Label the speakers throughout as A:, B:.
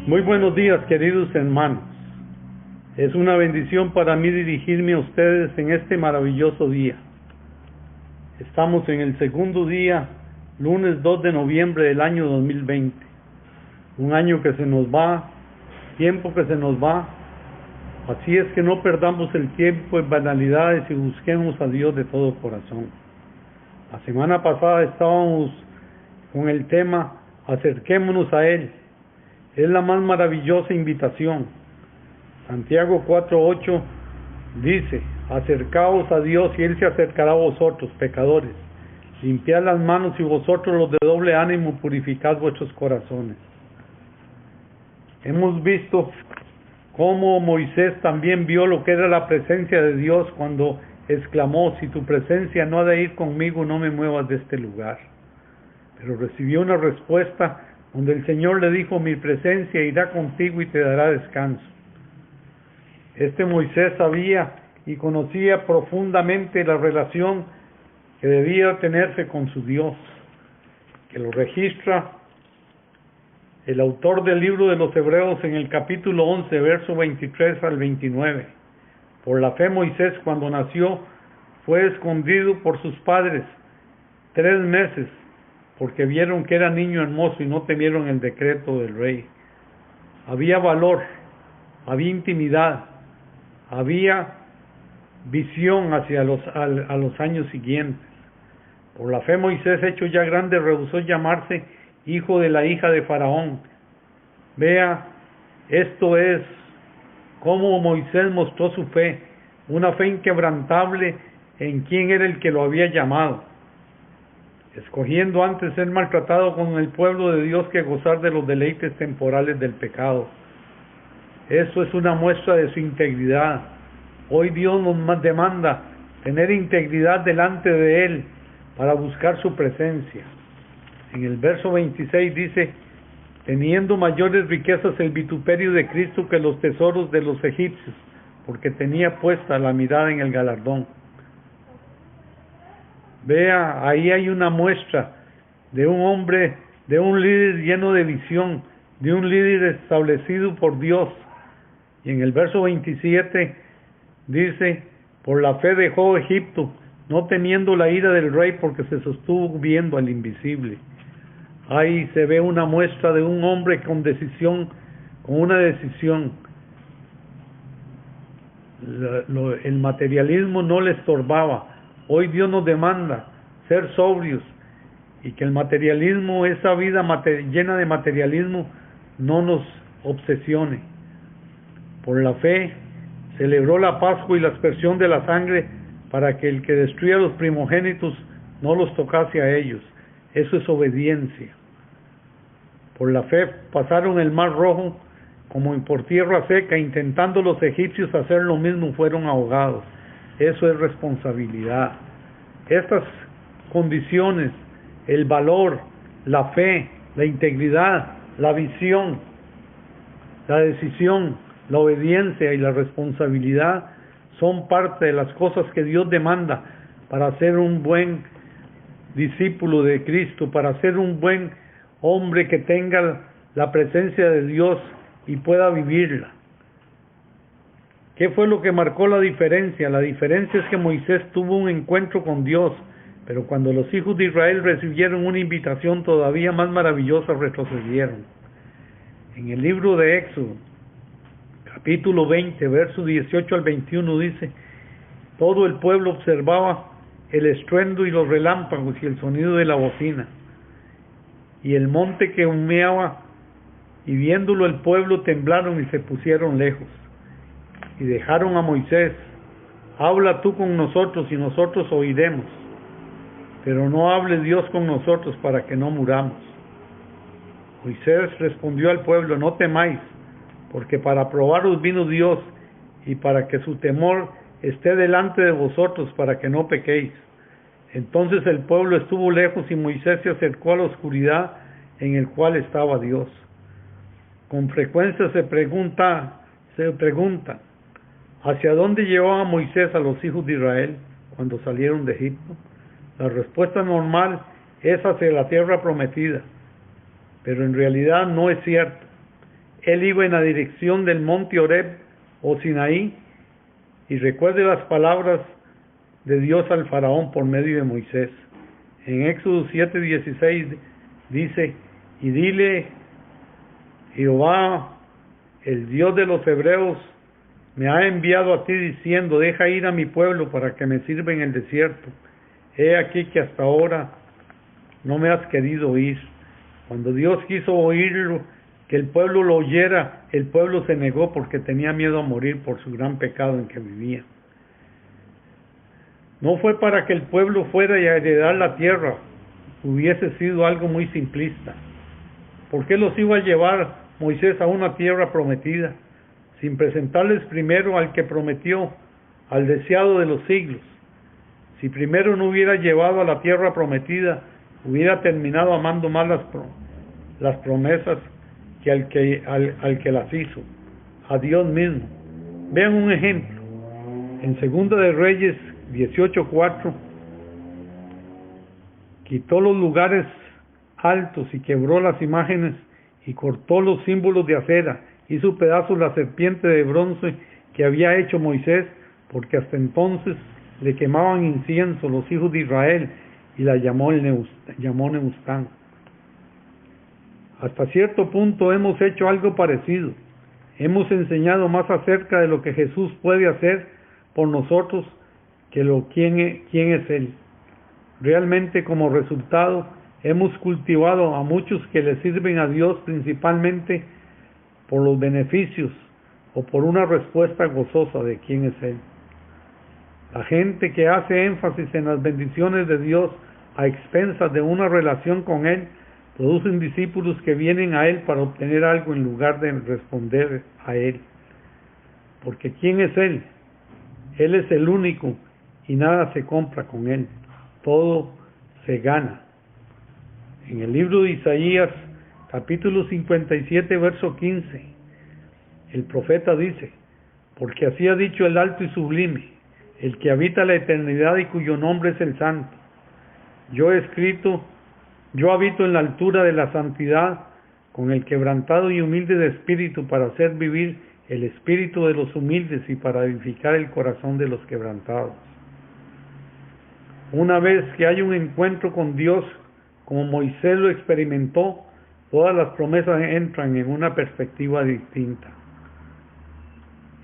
A: Muy buenos días, queridos hermanos. Es una bendición para mí dirigirme a ustedes en este maravilloso día. Estamos en el segundo día, lunes 2 de noviembre del año 2020. Un año que se nos va, tiempo que se nos va. Así es que no perdamos el tiempo en banalidades y busquemos a Dios de todo corazón. La semana pasada estábamos con el tema Acerquémonos a Él. Es la más maravillosa invitación. Santiago 4:8 dice: acercaos a Dios y Él se acercará a vosotros, pecadores. Limpiad las manos y vosotros los de doble ánimo purificad vuestros corazones. Hemos visto cómo Moisés también vio lo que era la presencia de Dios cuando exclamó: si tu presencia no ha de ir conmigo, no me muevas de este lugar. Pero recibió una respuesta donde el Señor le dijo: mi presencia irá contigo y te dará descanso. Este Moisés sabía y conocía profundamente la relación que debía tenerse con su Dios, que lo registra el autor del libro de los Hebreos en el capítulo 11, verso 23 al 29. Por la fe Moisés, cuando nació, fue escondido por sus padres 3 meses, porque vieron que era niño hermoso y no temieron el decreto del rey. Había valor, había intimidad, había visión hacia a los años siguientes. Por la fe Moisés, hecho ya grande, rehusó llamarse hijo de la hija de Faraón. Vea, esto es cómo Moisés mostró su fe, una fe inquebrantable en quién era el que lo había llamado, escogiendo antes ser maltratado con el pueblo de Dios que gozar de los deleites temporales del pecado. Eso es una muestra de su integridad. Hoy Dios nos demanda tener integridad delante de Él para buscar su presencia. En el verso 26 dice: teniendo mayores riquezas el vituperio de Cristo que los tesoros de los egipcios, porque tenía puesta la mirada en el galardón. Vea, ahí hay una muestra de un hombre, de un líder lleno de visión, de un líder establecido por Dios. Y en el verso 27 dice: por la fe dejó Egipto, no temiendo la ira del rey, porque se sostuvo viendo al invisible. Ahí se ve una muestra de un hombre con decisión, con una decisión. El materialismo no le estorbaba. Hoy Dios nos demanda ser sobrios y que el materialismo, esa vida llena de materialismo, no nos obsesione. Por la fe celebró la Pascua y la aspersión de la sangre para que el que destruía a los primogénitos no los tocase a ellos. Eso es obediencia. Por la fe pasaron el mar rojo como por tierra seca, intentando los egipcios hacer lo mismo, fueron ahogados. Eso es responsabilidad. Estas condiciones, el valor, la fe, la integridad, la visión, la decisión, la obediencia y la responsabilidad son parte de las cosas que Dios demanda para ser un buen discípulo de Cristo, para ser un buen hombre que tenga la presencia de Dios y pueda vivirla. ¿Qué fue lo que marcó la diferencia? La diferencia es que Moisés tuvo un encuentro con Dios, pero cuando los hijos de Israel recibieron una invitación todavía más maravillosa, retrocedieron. En el libro de Éxodo, capítulo 20, versos 18 al 21 dice: todo el pueblo observaba el estruendo y los relámpagos y el sonido de la bocina, y el monte que humeaba, y viéndolo el pueblo temblaron y se pusieron lejos. Y dejaron a Moisés: habla tú con nosotros y nosotros oiremos, pero no hable Dios con nosotros para que no muramos. Moisés respondió al pueblo: no temáis, porque para probaros vino Dios, y para que su temor esté delante de vosotros, para que no pequéis. Entonces el pueblo estuvo lejos y Moisés se acercó a la oscuridad en el cual estaba Dios. Con frecuencia se pregunta, ¿hacia dónde llevaba Moisés a los hijos de Israel cuando salieron de Egipto? La respuesta normal es hacia la tierra prometida, pero en realidad no es cierto. él iba en la dirección del monte Horeb o Sinaí, y recuerde las palabras de Dios al faraón por medio de Moisés. En Éxodo 7:16 dice: y dile, Jehová, el Dios de los hebreos, me ha enviado a ti diciendo, deja ir a mi pueblo para que me sirva en el desierto. He aquí que hasta ahora no me has querido oír. Cuando Dios quiso oírlo, que el pueblo lo oyera, el pueblo se negó porque tenía miedo a morir por su gran pecado en que vivía. No fue para que el pueblo fuera y a heredar la tierra, hubiese sido algo muy simplista. ¿Por qué los iba a llevar Moisés a una tierra prometida, sin presentarles primero al que prometió, al deseado de los siglos? Si primero no hubiera llevado a la tierra prometida, hubiera terminado amando más las promesas que al que las hizo, a Dios mismo. Vean un ejemplo. En Segunda de Reyes 18:4, quitó los lugares altos y quebró las imágenes y cortó los símbolos de acera, hizo pedazos la serpiente de bronce que había hecho Moisés, porque hasta entonces le quemaban incienso los hijos de Israel, y la llamó Nehushtan. Hasta cierto punto hemos hecho algo parecido. Hemos enseñado más acerca de lo que Jesús puede hacer por nosotros que quién es Él. Realmente, como resultado, hemos cultivado a muchos que le sirven a Dios principalmente por los beneficios o por una respuesta gozosa de quién es Él. La gente que hace énfasis en las bendiciones de Dios a expensas de una relación con Él, producen discípulos que vienen a Él para obtener algo en lugar de responder a Él. Porque ¿quién es Él? Él es el único y nada se compra con Él. Todo se gana. En el libro de Isaías, capítulo 57, verso 15, el profeta dice: porque así ha dicho el alto y sublime, el que habita la eternidad y cuyo nombre es el Santo. Yo habito en la altura de la santidad, con el quebrantado y humilde de espíritu, para hacer vivir el espíritu de los humildes y para edificar el corazón de los quebrantados. Una vez que hay un encuentro con Dios, como Moisés lo experimentó, todas las promesas entran en una perspectiva distinta.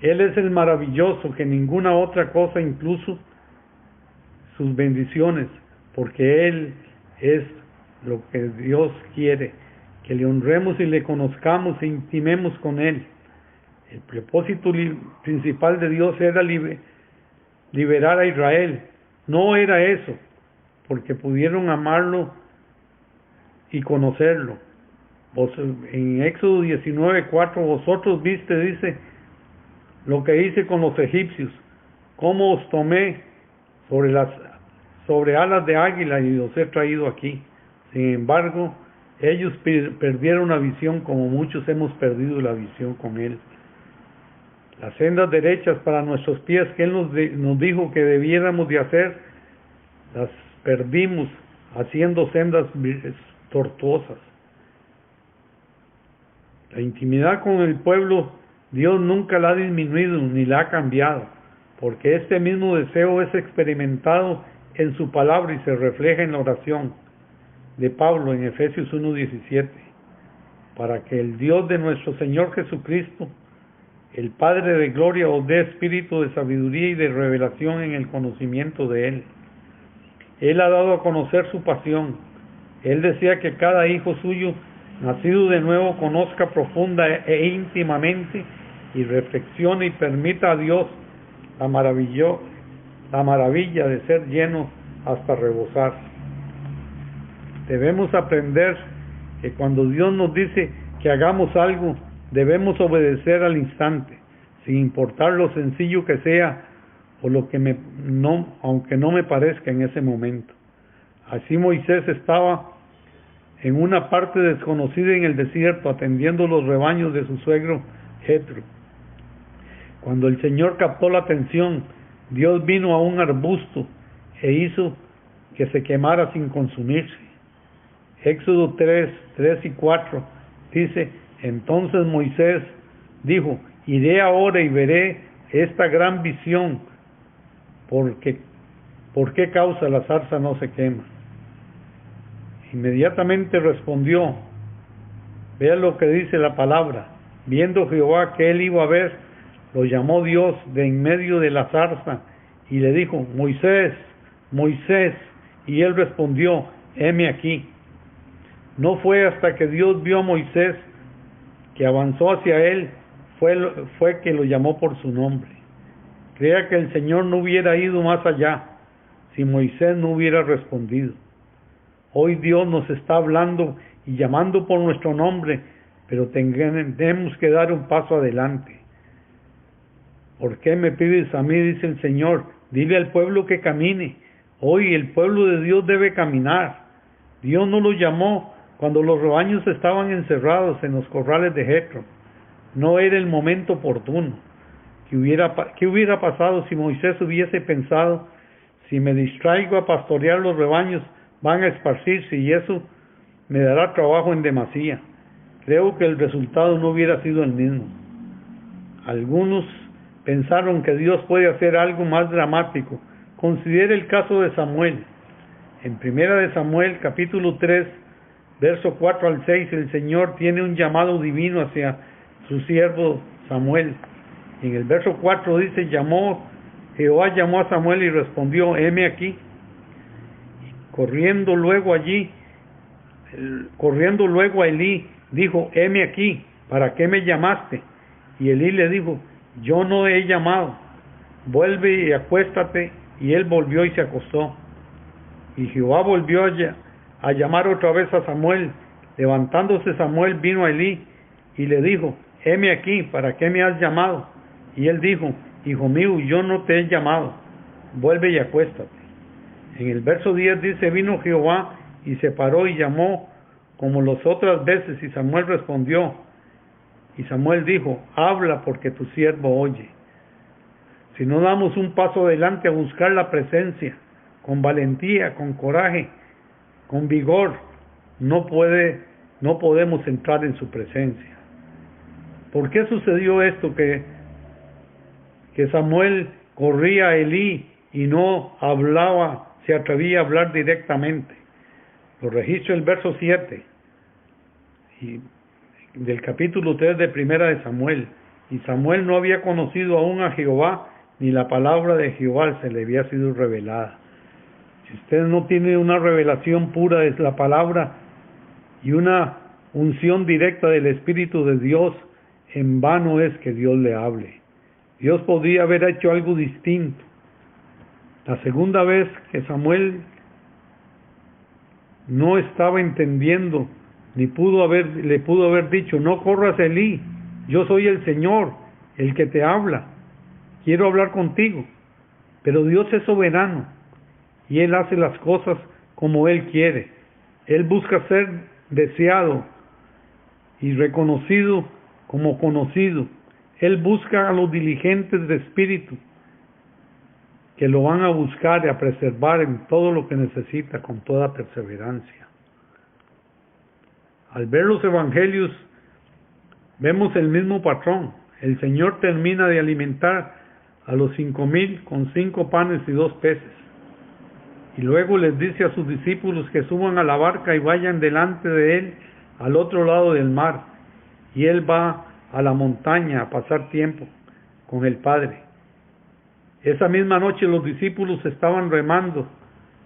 A: Él es el maravilloso que ninguna otra cosa, incluso sus bendiciones, porque Él es lo que Dios quiere, que le honremos y le conozcamos e intimemos con Él. El propósito principal de Dios era liberar a Israel. No era eso, porque pudieron amarlo y conocerlo. En Éxodo 19:4, vosotros viste, dice, lo que hice con los egipcios, cómo os tomé sobre alas de águila y os he traído aquí. Sin embargo, ellos perdieron la visión, como muchos hemos perdido la visión con Él. Las sendas derechas para nuestros pies que Él nos dijo que debiéramos de hacer, las perdimos haciendo sendas tortuosas. La intimidad con el pueblo, Dios nunca la ha disminuido ni la ha cambiado, porque este mismo deseo es experimentado en su palabra y se refleja en la oración de Pablo en Efesios 1:17, para que el Dios de nuestro Señor Jesucristo, el Padre de gloria, os dé espíritu de sabiduría y de revelación en el conocimiento de Él. Él ha dado a conocer su pasión. Él desea que cada hijo suyo, nacido de nuevo, conozca profunda e íntimamente y reflexione y permita a Dios la maravilla de ser lleno hasta rebosar. Debemos aprender que cuando Dios nos dice que hagamos algo, debemos obedecer al instante, sin importar lo sencillo que sea o aunque no me parezca en ese momento. Así Moisés estaba en una parte desconocida en el desierto, atendiendo los rebaños de su suegro Jetro. Cuando el Señor captó la atención, Dios vino a un arbusto e hizo que se quemara sin consumirse. Éxodo 3 y 4 dice: Entonces Moisés dijo: iré ahora y veré esta gran visión, ¿por qué causa la zarza no se quema? Inmediatamente respondió, vea lo que dice la palabra: viendo Jehová que él iba a ver, lo llamó Dios de en medio de la zarza y le dijo: Moisés, Moisés. Y él respondió: heme aquí. No fue hasta que Dios vio a Moisés, que avanzó hacia él, fue que lo llamó por su nombre. Crea que el Señor no hubiera ido más allá si Moisés no hubiera respondido. Hoy Dios nos está hablando y llamando por nuestro nombre, pero tenemos que dar un paso adelante. ¿Por qué me pides a mí?, dice el Señor. Dile al pueblo que camine. Hoy el pueblo de Dios debe caminar. Dios no lo llamó cuando los rebaños estaban encerrados en los corrales de Jetro. No era el momento oportuno. ¿Qué hubiera pasado si Moisés hubiese pensado: si me distraigo a pastorear los rebaños, van a esparcirse y eso me dará trabajo en demasía? Creo que el resultado no hubiera sido el mismo. Algunos pensaron que Dios puede hacer algo más dramático. Considere el caso de Samuel. En 1 de Samuel, capítulo 3, verso 4 al 6, el Señor tiene un llamado divino hacia su siervo Samuel. En el verso 4 dice: Jehová llamó a Samuel y respondió: heme aquí. Corriendo luego a Elí, dijo: heme aquí, ¿para qué me llamaste? Y Elí le dijo: yo no he llamado, vuelve y acuéstate. Y él volvió y se acostó. Y Jehová volvió a llamar otra vez a Samuel. Levantándose Samuel, vino a Elí y le dijo: heme aquí, ¿para qué me has llamado? Y él dijo: hijo mío, yo no te he llamado, vuelve y acuéstate. En el verso 10 dice: vino Jehová y se paró y llamó como las otras veces, y Samuel respondió. Y Samuel dijo: habla, porque tu siervo oye. Si no damos un paso adelante a buscar la presencia, con valentía, con coraje, con vigor, no podemos entrar en su presencia. ¿Por qué sucedió esto? Que Samuel corría a Elí y no se atrevía a hablar directamente. Lo registra el verso 7 del capítulo 3 de 1 de Samuel. Y Samuel no había conocido aún a Jehová, ni la palabra de Jehová se le había sido revelada. Si usted no tiene una revelación pura de la palabra y una unción directa del Espíritu de Dios, en vano es que Dios le hable. Dios podría haber hecho algo distinto. La segunda vez que Samuel no estaba entendiendo, le pudo haber dicho: no corras, Elí, yo soy el Señor, el que te habla, quiero hablar contigo. Pero Dios es soberano y Él hace las cosas como Él quiere. Él busca ser deseado y reconocido como conocido. Él busca a los diligentes de espíritu, que lo van a buscar y a preservar en todo lo que necesita con toda perseverancia. Al ver los evangelios, vemos el mismo patrón. El Señor termina de alimentar a los 5,000 con 5 panes y 2 peces. Y luego les dice a sus discípulos que suban a la barca y vayan delante de Él al otro lado del mar. Y Él va a la montaña a pasar tiempo con el Padre. Esa misma noche los discípulos estaban remando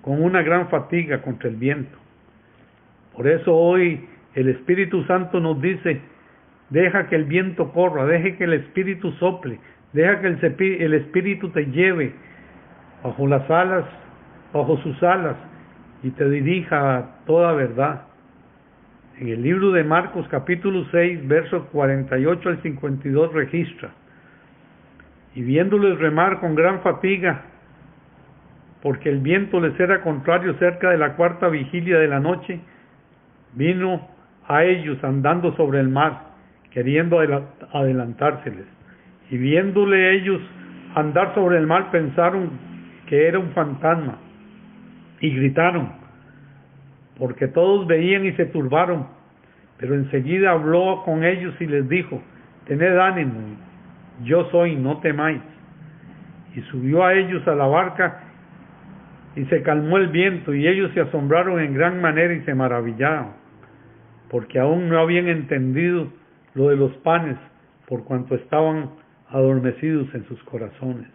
A: con una gran fatiga contra el viento. Por eso hoy el Espíritu Santo nos dice: deja que el viento corra, deje que el Espíritu sople, deja que el Espíritu te lleve bajo sus alas y te dirija a toda verdad. En el libro de Marcos capítulo 6, versos 48 al 52 registra: y viéndoles remar con gran fatiga, porque el viento les era contrario cerca de la 4ª vigilia de la noche, vino a ellos andando sobre el mar, queriendo adelantárseles. Y viéndole ellos andar sobre el mar, pensaron que era un fantasma, y gritaron, porque todos veían y se turbaron. Pero enseguida habló con ellos y les dijo: tened ánimo, yo soy, no temáis. Y subió a ellos a la barca, y se calmó el viento, y ellos se asombraron en gran manera y se maravillaron, porque aún no habían entendido lo de los panes, por cuanto estaban adormecidos en sus corazones.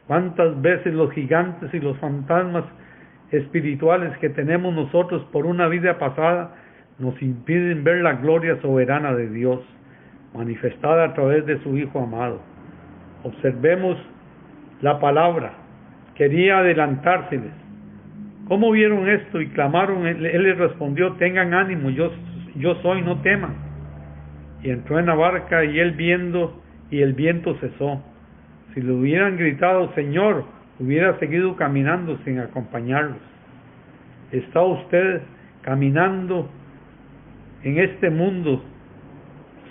A: ¿Cuántas veces los gigantes y los fantasmas espirituales que tenemos nosotros por una vida pasada nos impiden ver la gloria soberana de Dios, manifestada a través de su Hijo amado? Observemos la palabra. Quería adelantárseles. ¿Cómo vieron esto y clamaron? Él les respondió: tengan ánimo, yo soy, no teman. Y entró en la barca, y él viendo, y el viento cesó. Si le hubieran gritado Señor, hubiera seguido caminando sin acompañarlos. ¿Está usted caminando en este mundo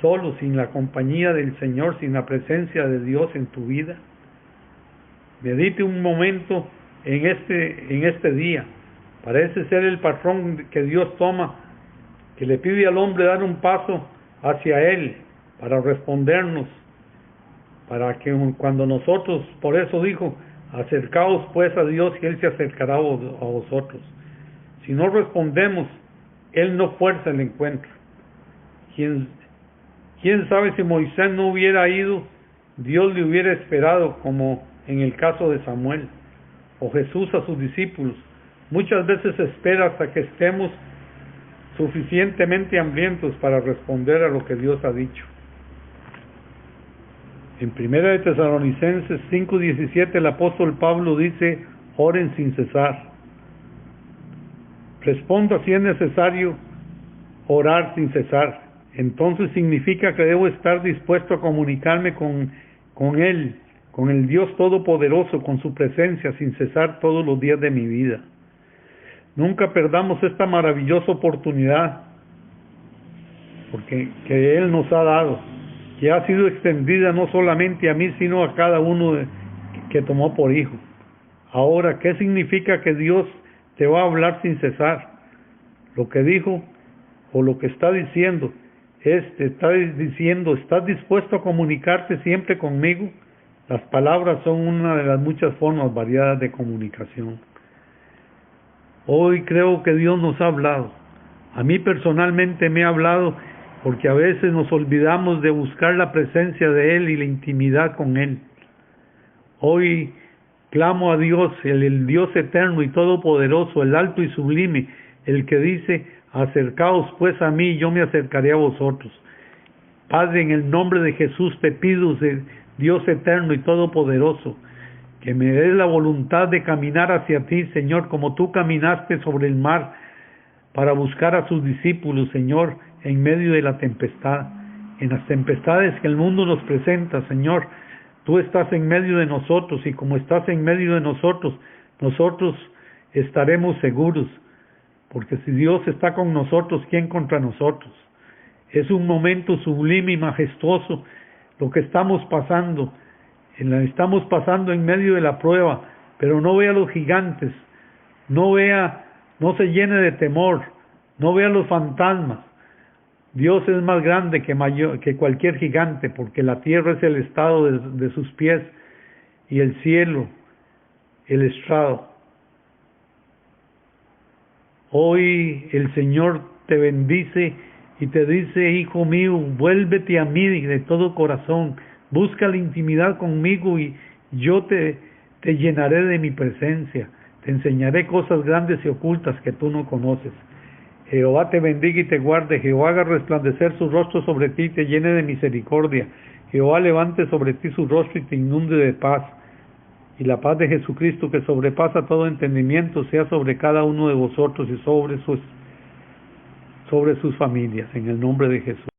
A: solo, sin la compañía del Señor, sin la presencia de Dios en tu vida? Medite un momento en este día. Parece ser el patrón que Dios toma, que le pide al hombre dar un paso hacia Él para respondernos, para que cuando nosotros, por eso dijo: acercaos pues a Dios y Él se acercará a vosotros. Si no respondemos, Él no fuerza el encuentro. ¿Quién sabe si Moisés no hubiera ido, Dios le hubiera esperado, como en el caso de Samuel, o Jesús a sus discípulos? Muchas veces espera hasta que estemos suficientemente hambrientos para responder a lo que Dios ha dicho. En 1 de Tesalonicenses 5:17 el apóstol Pablo dice: oren sin cesar. Respondo si es necesario orar sin cesar. Entonces significa que debo estar dispuesto a comunicarme con Él, con el Dios Todopoderoso, con su presencia sin cesar todos los días de mi vida. Nunca perdamos esta maravillosa oportunidad que Él nos ha dado, que ha sido extendida no solamente a mí, sino a cada uno que tomó por hijo. Ahora, ¿qué significa que Dios te va a hablar sin cesar? Lo que dijo o lo que está diciendo ¿estás dispuesto a comunicarte siempre conmigo? Las palabras son una de las muchas formas variadas de comunicación. Hoy creo que Dios nos ha hablado. A mí personalmente me ha hablado, porque a veces nos olvidamos de buscar la presencia de Él y la intimidad con Él. Hoy clamo a Dios, el Dios eterno y todopoderoso, el alto y sublime, el que dice: acercaos pues a mí, y yo me acercaré a vosotros. Padre, en el nombre de Jesús te pido, Dios eterno y todopoderoso, que me des la voluntad de caminar hacia ti, Señor, como tú caminaste sobre el mar para buscar a sus discípulos, Señor, en medio de la tempestad. En las tempestades que el mundo nos presenta, Señor, tú estás en medio de nosotros, y como estás en medio de nosotros, nosotros estaremos seguros, porque si Dios está con nosotros, ¿quién contra nosotros? Es un momento sublime y majestuoso lo que estamos pasando. Estamos pasando en medio de la prueba, pero no vea los gigantes, no se llene de temor, no vea los fantasmas. Dios es más grande que cualquier gigante, porque la tierra es el estado de sus pies, y el cielo el estrado. Hoy el Señor te bendice y te dice: hijo mío, vuélvete a mí de todo corazón, busca la intimidad conmigo, y yo te llenaré de mi presencia, te enseñaré cosas grandes y ocultas que tú no conoces. Jehová te bendiga y te guarde. Jehová haga resplandecer su rostro sobre ti y te llene de misericordia. Jehová levante sobre ti su rostro y te inunde de paz. Y la paz de Jesucristo, que sobrepasa todo entendimiento, sea sobre cada uno de vosotros y sobre sus familias, en el nombre de Jesús.